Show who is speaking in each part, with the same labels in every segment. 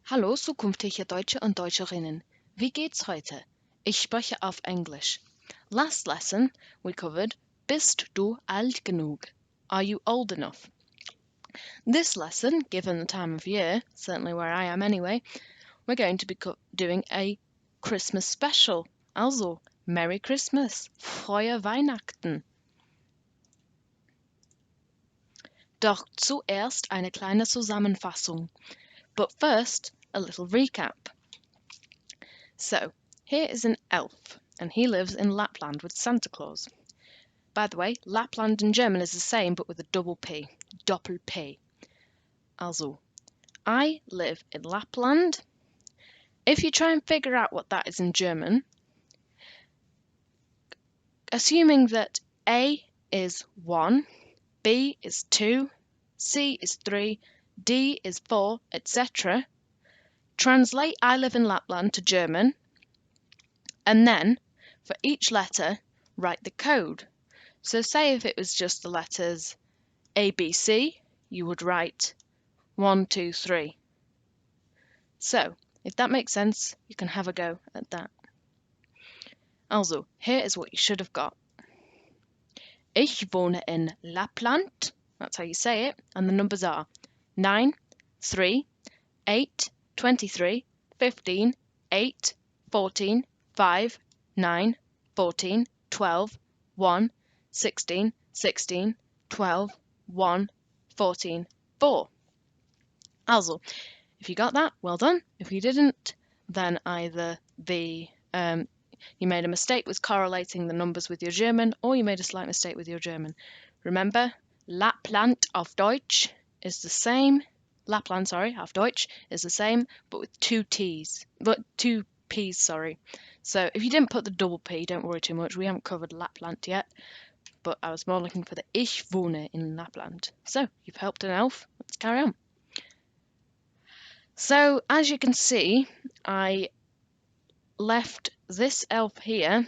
Speaker 1: Hallo, zukünftige Deutsche und Deutscherinnen. Wie geht's heute? Ich spreche auf Englisch. Last lesson, we covered bist du alt genug? Are you old enough? This lesson, given the time of year, certainly where I am anyway, we're going to be doing a Christmas special. Also, Merry Christmas, Frohe Weihnachten. Doch zuerst eine kleine Zusammenfassung. But first, a little recap. So, here is an elf, and he lives in Lapland with Santa Claus. By the way, Lapland in German is the same, but with a double P, Doppel-P. Also, I live in Lapland. If you try and figure out what that is in German, assuming that A is 1, B is 2, C is 3, D is 4, etc., translate I live in Lapland to German, and then, for each letter, write the code. So say if it was just the letters A, B, C, you would write 1, 2, 3. So, if that makes sense, you can have a go at that. Also, here is what you should have got. Ich wohne in Lapland, that's how you say it, and the numbers are 9, 3, 8, 23, 15, 8, 14, 5, 9, 14, 12, 1, 16, 16, 12, 1, 14, 4. Also, if you got that, well done. If you didn't, then either you made a mistake with correlating the numbers with your German, or you made a slight mistake with your German. Remember, Lapland auf Deutsch is the same. Lapland, auf Deutsch is the same, but with two P's, sorry. So if you didn't put the double P, don't worry too much. We haven't covered Lapland yet, but I was more looking for the Ich wohne in Lapland. So you've helped an elf. Let's carry on. So as you can see, I left this elf here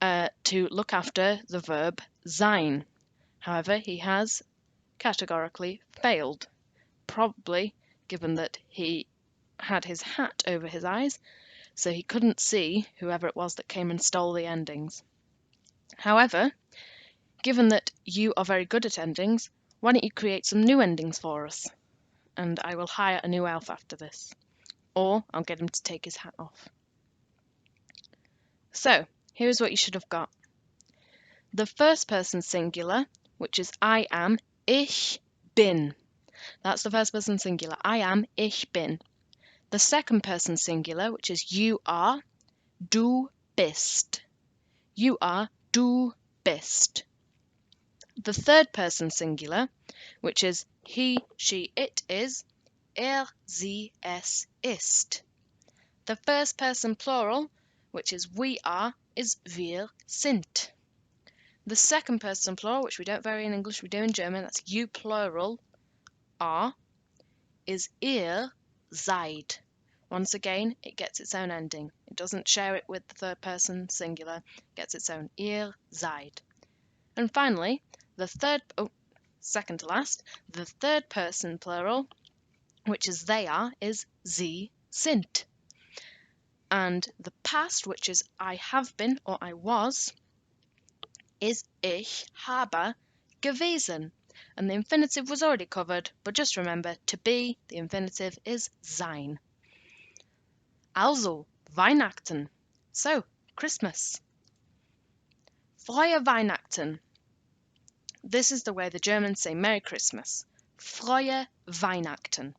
Speaker 1: to look after the verb sein. However, he has categorically failed, probably given that he had his hat over his eyes, so he couldn't see whoever it was that came and stole the endings. However, given that you are very good at endings, why don't you create some new endings for us? And I will hire a new elf after this. Or I'll get him to take his hat off. So, here's what you should have got. The first person singular, which is I am, ich bin. That's the first person singular. I am, ich bin. The second person singular, which is you are, du bist. You are, du bist. The third person singular, which is he, she, it is, sie, es ist. The first person plural, which is we are, is wir sind. The second person plural, which we don't vary in English, we do in German, that's you plural, are, is ihr seid. Once again, it gets its own ending. It doesn't share it with the third person singular, it gets its own, ihr seid. And finally, second to last, the third person plural, which is they are, is sie sind. And the past, which is I have been or I was, is ich habe gewesen. And the infinitive was already covered, but just remember, to be, the infinitive is sein. Also, Weihnachten. So, Christmas. Frohe Weihnachten. This is the way the Germans say Merry Christmas. Frohe Weihnachten.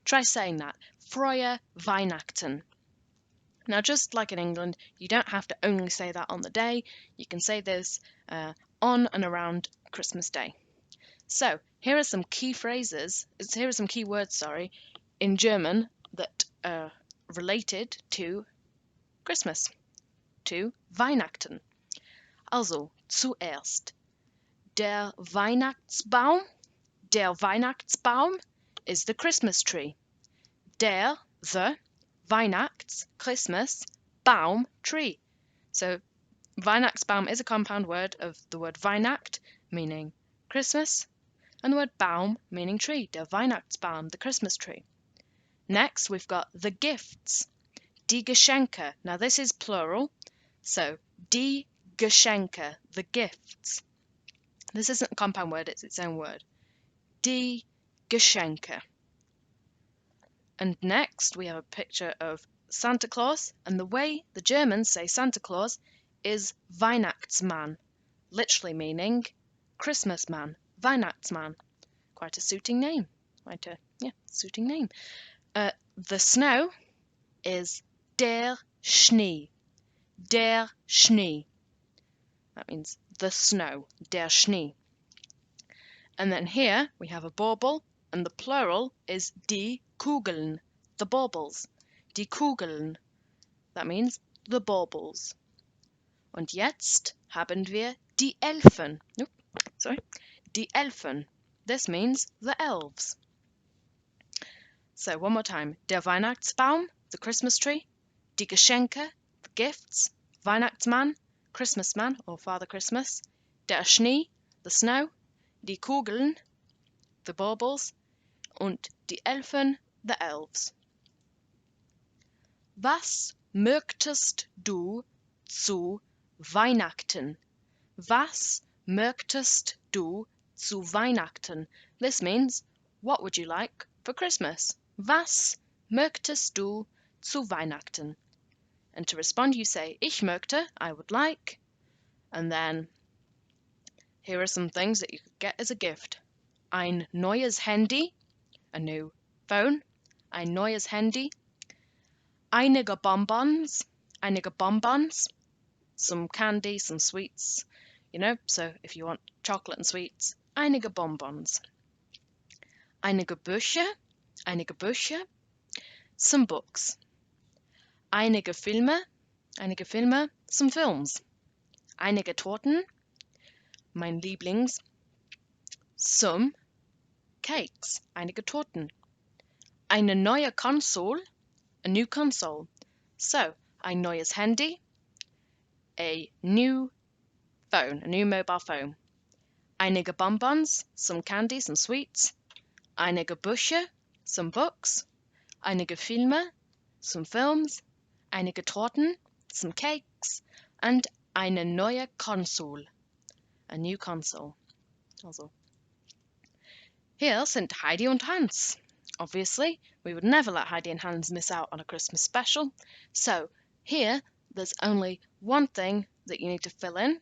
Speaker 1: Try saying that. Frohe Weihnachten. Now, just like in England, you don't have to only say that on the day. You can say this on and around Christmas Day. So, here are some key words, in German that are related to Christmas, to Weihnachten. Also, zuerst, der Weihnachtsbaum is the Christmas tree. The Weihnachts, Christmas, Baum, tree. So, Weihnachtsbaum is a compound word of the word Weihnacht, meaning Christmas, and the word Baum, meaning tree. Der Weihnachtsbaum, the Christmas tree. Next, we've got the gifts. Die Geschenke. Now, this is plural. So, die Geschenke, the gifts. This isn't a compound word, it's its own word. Die Geschenke. And next, we have a picture of Santa Claus. And the way the Germans say Santa Claus is Weihnachtsmann, literally meaning Christmas man, Weihnachtsmann. Quite a suiting name. Suiting name. The snow is der Schnee. Der Schnee. That means the snow, der Schnee. And then here we have a bauble, and the plural is die Kugeln, the baubles. Die Kugeln. That means the baubles. Und jetzt haben wir die Elfen. Die Elfen. This means the elves. So one more time. Der Weihnachtsbaum, the Christmas tree. Die Geschenke, the gifts. Weihnachtsmann, Christmas man or Father Christmas. Der Schnee, the snow. Die Kugeln, the baubles. Und die Elfen, the elves. Was möchtest du zu Weihnachten? Was möchtest du zu Weihnachten? This means, what would you like for Christmas? Was möchtest du zu Weihnachten? And to respond, you say, ich möchte, I would like. And then, here are some things that you could get as a gift. Ein neues Handy, a new phone. Ein neues Handy. Einige Bonbons, some candy, some sweets, so if you want chocolate and sweets, einige Bonbons. Einige Bücher, some books. Einige Filme, some films. Einige Torten, mein Lieblings. Some cakes, einige Torten. Eine neue Konsole, a new console. So, ein neues Handy, a new phone, a new mobile phone. Einige Bonbons, some candy, some sweets. Einige Bücher, some books. Einige Filme, some films. Einige Torten, some cakes. And eine neue Konsole, a new console. Also. Hier sind Heidi und Hans. Obviously, we would never let Heidi and Hans miss out on a Christmas special. So, here, there's only one thing that you need to fill in.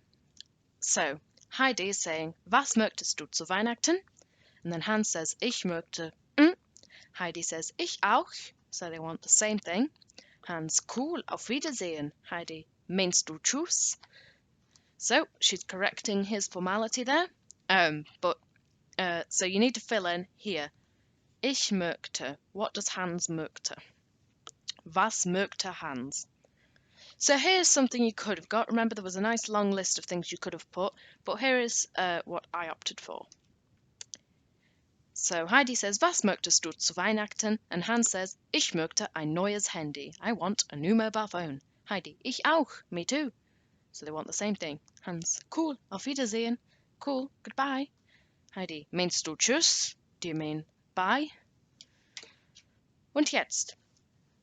Speaker 1: So, Heidi is saying, was möchtest du zu Weihnachten? And then Hans says, ich möchte. Heidi says, ich auch. So they want the same thing. Hans, cool, auf Wiedersehen. Heidi, meinst du tschüss? So, she's correcting his formality there. So you need to fill in here. Ich möchte. What does Hans möchte? Was möchte Hans? So here's something you could have got. Remember, there was a nice long list of things you could have put, but here is what I opted for. So Heidi says, was möchtest du zu Weihnachten? And Hans says, ich möchte ein neues Handy. I want a new mobile phone. Heidi, ich auch. Me too. So they want the same thing. Hans, cool, auf Wiedersehen. Cool, goodbye. Heidi, meinst du tschüss? Do you mean bye? Und jetzt.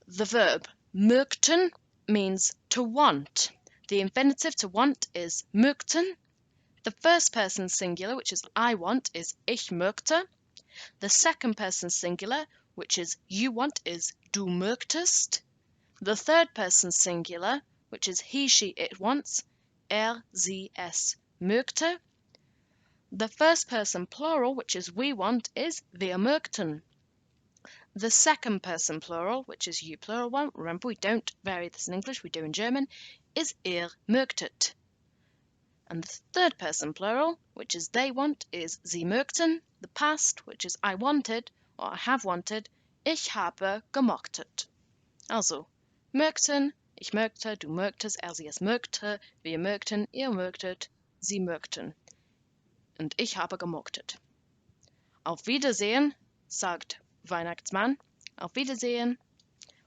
Speaker 1: The verb möchten means to want. The infinitive to want is möchten. The first person singular, which is I want, is ich möchte. The second person singular, which is you want, is du möchtest. The third person singular, which is he, she, it wants, sie, es möchte. The first person plural, which is we want, is wir möchten. The second person plural, which is you plural one, remember we don't vary this in English, we do in German, is ihr möchtet. And the third person plural, which is they want, is sie möchten. The past, which is I wanted, or I have wanted, ich habe gemochtet. Also, möchten, ich möchte, du möchtest, sie, es möchte, wir möchten, ihr möchtet, sie möchten. Und ich habe gemochtet. Auf Wiedersehen, sagt Weihnachtsmann. Auf Wiedersehen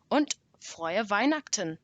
Speaker 1: und frohe Weihnachten.